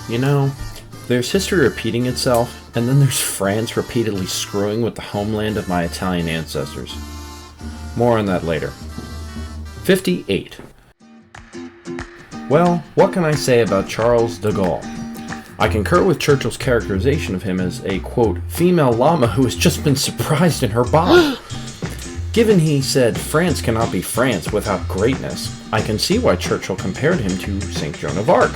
You know, there's history repeating itself, and then there's France repeatedly screwing with the homeland of my Italian ancestors. More on that later. 58. Well, what can I say about Charles de Gaulle? I concur with Churchill's characterization of him as a, quote, female llama who has just been surprised in her body. Given he said France cannot be France without greatness, I can see why Churchill compared him to St. Joan of Arc.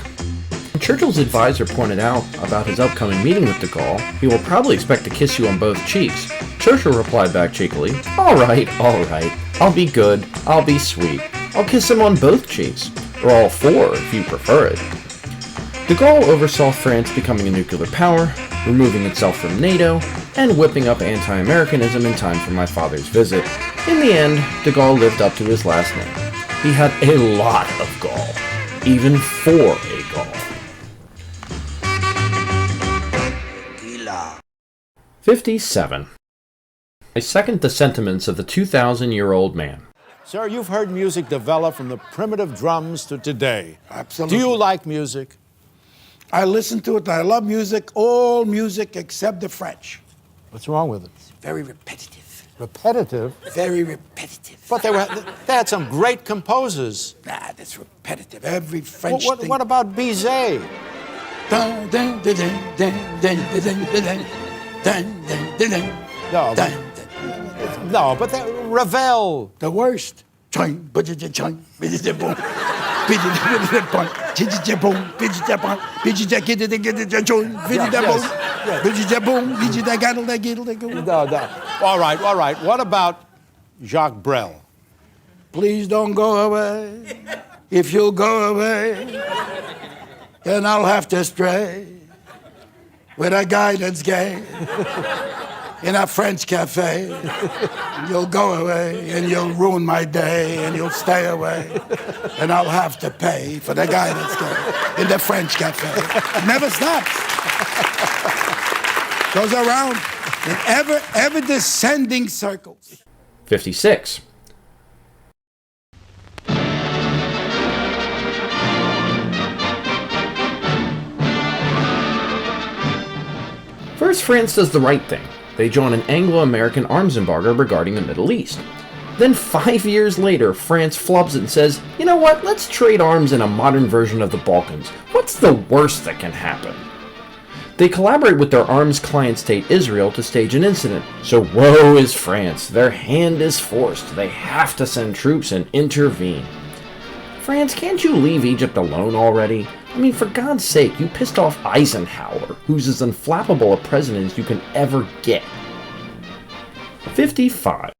When Churchill's advisor pointed out about his upcoming meeting with de Gaulle, he will probably expect to kiss you on both cheeks. Churchill replied back cheekily, alright, I'll be good, I'll be sweet, I'll kiss him on both cheeks, or all four if you prefer it. De Gaulle oversaw France becoming a nuclear power, removing itself from NATO, and whipping up anti-Americanism in time for my father's visit. In the end, de Gaulle lived up to his last name. He had a lot of gall, even for a Gaul. 57. I second the sentiments of the 2,000-year-old man. Sir, you've heard music develop from the primitive drums to today. Absolutely. Do you like music? I listen to it. I love music, all music except the French. What's wrong with it? It's very repetitive. Repetitive? Very repetitive. But they had some great composers. Nah, that's repetitive. Every French thing. What about Bizet? Dun, dun, dun, dun, dun, dun, dun, dun, dun, dun, dun, dun. No, but Ravel. The worst. Choing, budget, choing, budget, boom. Budget, boom. Budget, boom. Budget, boom. Budget, get it, choing. Budget, boom. Budget, boom. Budget, gattle. No. All right. What about Jacques Brel? Please don't go away. If you'll go away, then I'll have to stray with a guy that's gay in a French cafe. You'll go away and you'll ruin my day and you'll stay away and I'll have to pay for the guy that's gay in the French cafe. It never stops. Goes around in ever descending circles. 56. First, France does the right thing. They join an Anglo-American arms embargo regarding the Middle East. Then 5 years later, France flubs it and says, you know what, let's trade arms in a modern version of the Balkans. What's the worst that can happen? They collaborate with their arms client state Israel to stage an incident. So woe is France. Their hand is forced. They have to send troops and intervene. France, can't you leave Egypt alone already? I mean, for God's sake, you pissed off Eisenhower, who's as unflappable a president as you can ever get. 55.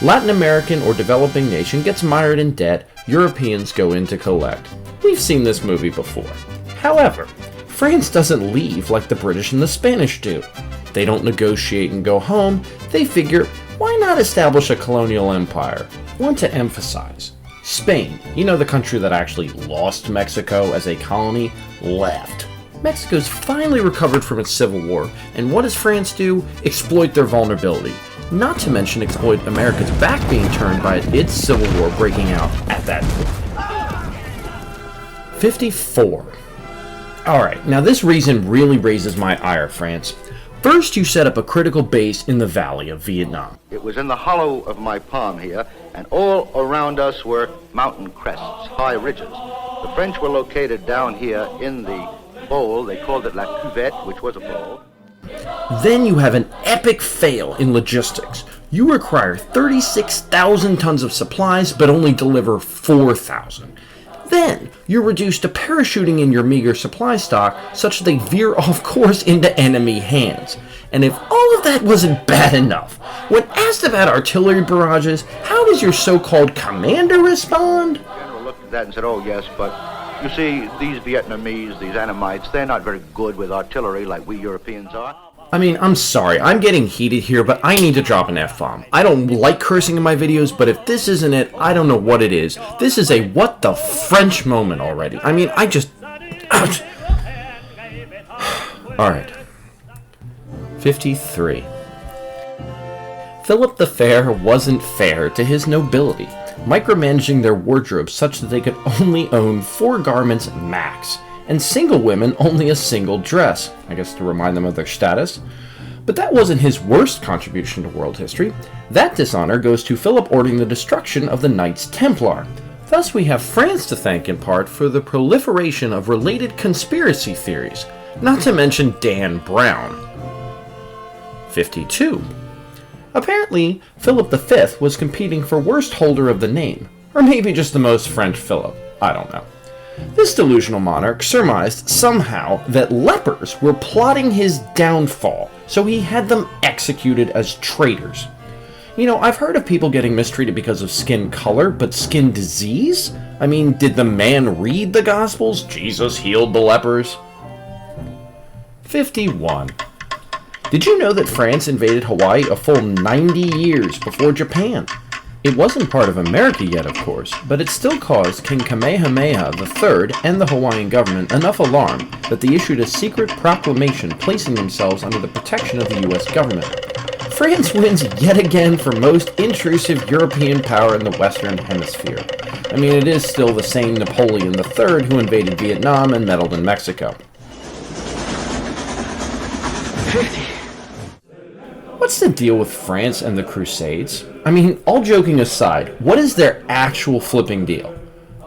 Latin American or developing nation gets mired in debt, Europeans go in to collect. We've seen this movie before. However, France doesn't leave like the British and the Spanish do. They don't negotiate and go home. They figure, why not establish a colonial empire? Want to emphasize, Spain, you know, the country that actually lost Mexico as a colony, left. Mexico's finally recovered from its civil war, and what does France do? Exploit their vulnerability. Not to mention exploit America's back being turned by its civil war breaking out at that point. 54. Alright, now this reason really raises my ire, France. First, you set up a critical base in the valley of Vietnam. It was in the hollow of my palm here, and all around us were mountain crests, high ridges. The French were located down here in the bowl. They called it La Cuvette, which was a bowl. Then you have an epic fail in logistics. You require 36,000 tons of supplies, but only deliver 4,000. Then, you're reduced to parachuting in your meager supply stock such that they veer off course into enemy hands. And if all of that wasn't bad enough, when asked about artillery barrages, how does your so-called commander respond? The general looked at that and said, oh yes, but you see, these Vietnamese, these Annamites, they're not very good with artillery like we Europeans are. I mean, I'm sorry, I'm getting heated here, but I need to drop an F-bomb. I don't like cursing in my videos, but if this isn't it, I don't know what it is. This is a what the French moment already. I mean, I just... Alright. 53. Philip the Fair wasn't fair to his nobility, micromanaging their wardrobes such that they could only own 4 garments max. and single women only a single dress, I guess to remind them of their status. But that wasn't his worst contribution to world history. That dishonor goes to Philip ordering the destruction of the Knights Templar. Thus we have France to thank in part for the proliferation of related conspiracy theories, not to mention Dan Brown. 52. Apparently, Philip V was competing for worst holder of the name, or maybe just the most French Philip, I don't know. This delusional monarch surmised somehow that lepers were plotting his downfall, so he had them executed as traitors. You know, I've heard of people getting mistreated because of skin color, but skin disease? I mean, did the man read the Gospels? Jesus healed the lepers. 51. Did you know that France invaded Hawaii a full 90 years before Japan? It wasn't part of America yet, of course, but it still caused King Kamehameha III and the Hawaiian government enough alarm that they issued a secret proclamation placing themselves under the protection of the US government. France wins yet again for most intrusive European power in the Western Hemisphere. I mean, it is still the same Napoleon III who invaded Vietnam and meddled in Mexico. 50. What's the deal with France and the Crusades? I mean, all joking aside, what is their actual flipping deal?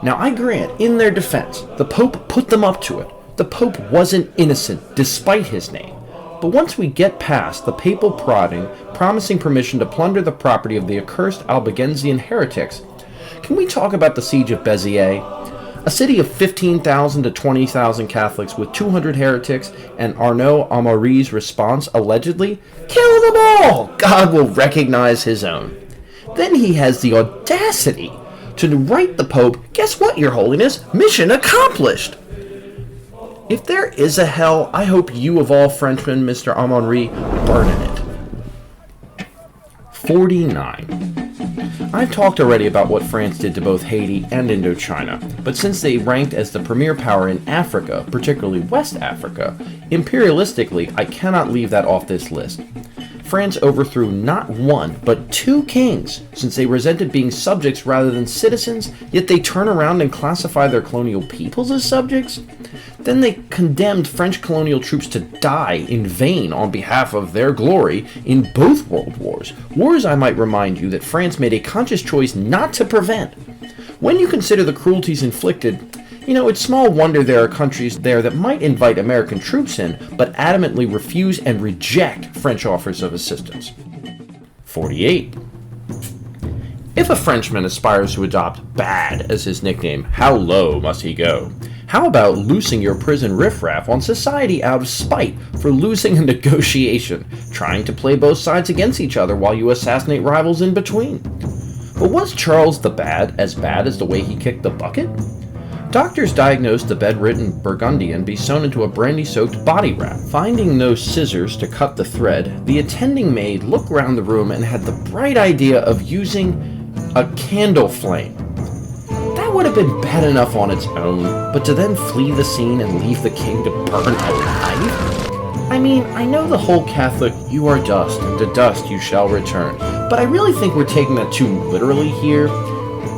Now, I grant, in their defense, the Pope put them up to it. The Pope wasn't innocent, despite his name. But once we get past the papal prodding, promising permission to plunder the property of the accursed Albigensian heretics, can we talk about the siege of Béziers? A city of 15,000 to 20,000 Catholics with 200 heretics, and Arnaud Amaury's response, allegedly, "Kill them all! God will recognize his own." Then he has the audacity to write the Pope, "Guess what, Your Holiness? Mission accomplished!" If there is a hell, I hope you of all Frenchmen, Mr. Amaury, burn in it. 49. I've talked already about what France did to both Haiti and Indochina, but since they ranked as the premier power in Africa, particularly West Africa, imperialistically, I cannot leave that off this list. France overthrew not one, but two kings, since they resented being subjects rather than citizens, yet they turn around and classify their colonial peoples as subjects? Then they condemned French colonial troops to die in vain on behalf of their glory in both world wars. Wars, I might remind you, that France made a conscious choice not to prevent. When you consider the cruelties inflicted, you know, it's small wonder there are countries there that might invite American troops in, but adamantly refuse and reject French offers of assistance. 48. If a Frenchman aspires to adopt "Bad" as his nickname, how low must he go? How about loosing your prison riffraff on society out of spite for losing a negotiation, trying to play both sides against each other while you assassinate rivals in between? But was Charles the Bad as bad as the way he kicked the bucket? Doctors diagnosed the bedridden Burgundian be sewn into a brandy-soaked body wrap. Finding no scissors to cut the thread, the attending maid looked round the room and had the bright idea of using a candle flame. That would have been bad enough on its own, but to then flee the scene and leave the king to burn alive? I mean, I know the whole Catholic, "you are dust, and to dust you shall return," but I really think we're taking that too literally here.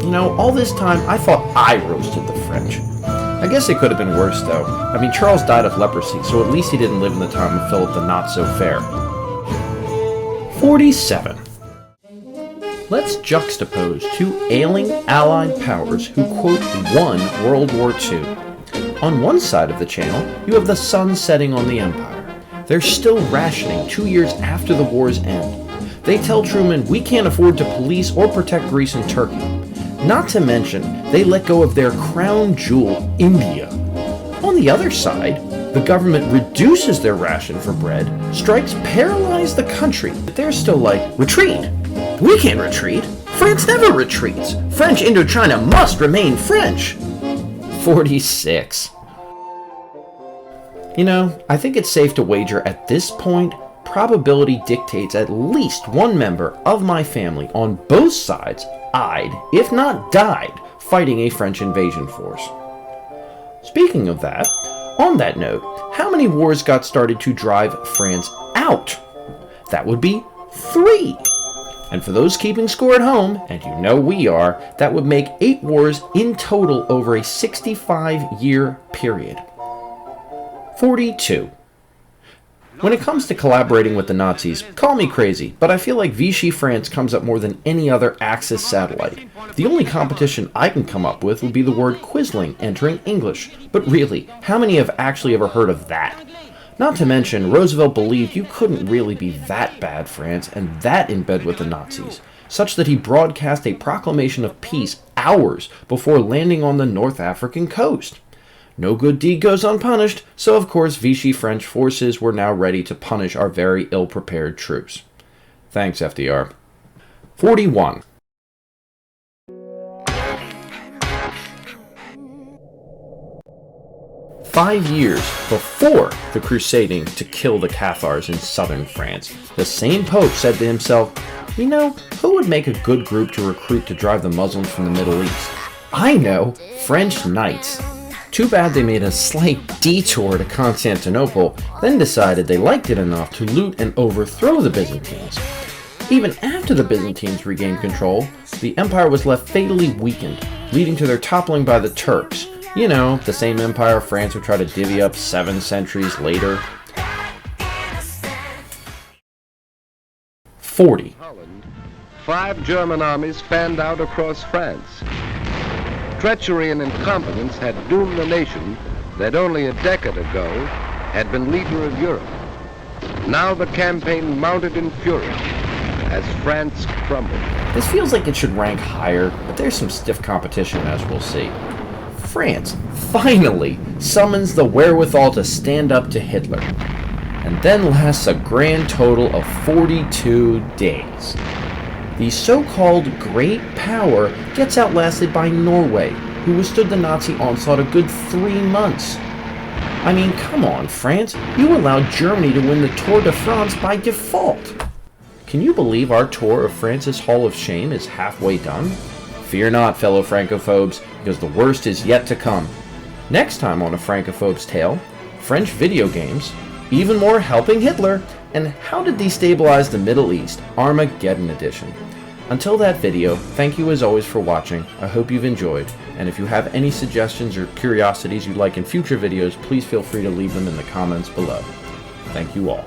You know, all this time, I thought I roasted the French. I guess it could have been worse, though. I mean, Charles died of leprosy, so at least he didn't live in the time of Philip the Not-So-Fair. 47. Let's juxtapose two ailing Allied powers who, quote, won World War II. On one side of the channel, you have the sun setting on the Empire. They're still rationing 2 years after the war's end. They tell Truman, "We can't afford to police or protect Greece and Turkey." Not to mention, they let go of their crown jewel, India. On the other side, the government reduces their ration for bread, strikes paralyze the country, but they're still like, "Retreat! We can't retreat! France never retreats! French Indochina must remain French!" 46. You know, I think it's safe to wager at this point, probability dictates at least one member of my family on both sides eyed, if not died, fighting a French invasion force. Speaking of that, on that note, how many wars got started to drive France out? That would be 3. And for those keeping score at home, and you know we are, that would make 8 wars in total over a 65-year period. 42. When it comes to collaborating with the Nazis, call me crazy, but I feel like Vichy France comes up more than any other Axis satellite. The only competition I can come up with would be the word Quisling entering English. But really, how many have actually ever heard of that? Not to mention, Roosevelt believed you couldn't really be that bad, France, and that in bed with the Nazis, such that he broadcast a proclamation of peace hours before landing on the North African coast. No good deed goes unpunished, so of course Vichy French forces were now ready to punish our very ill-prepared troops. Thanks, FDR. 41. Five years before the crusading to kill the Cathars in southern France, the same Pope said to himself, "You know, who would make a good group to recruit to drive the Muslims from the Middle East? I know, French knights." Too bad they made a slight detour to Constantinople, then decided they liked it enough to loot and overthrow the Byzantines. Even after the Byzantines regained control, the empire was left fatally weakened, leading to their toppling by the Turks. You know, the same empire France would try to divvy up 7 centuries later. 40. Holland, 5 German armies fanned out across France. Treachery and incompetence had doomed the nation that only a decade ago had been leader of Europe. Now the campaign mounted in fury as France crumbled. This feels like it should rank higher, but there's some stiff competition, as we'll see. France finally summons the wherewithal to stand up to Hitler, and then lasts a grand total of 42 days. The so-called Great Power gets outlasted by Norway, who withstood the Nazi onslaught a good 3 months. I mean, come on, France, you allowed Germany to win the Tour de France by default. Can you believe our tour of France's Hall of Shame is halfway done? Fear not, fellow Francophobes, because the worst is yet to come. Next time on A Francophobe's Tale, French video games, even more helping Hitler, and how to destabilize the Middle East, Armageddon Edition. Until that video, thank you as always for watching. I hope you've enjoyed, and if you have any suggestions or curiosities you'd like in future videos, please feel free to leave them in the comments below. Thank you all.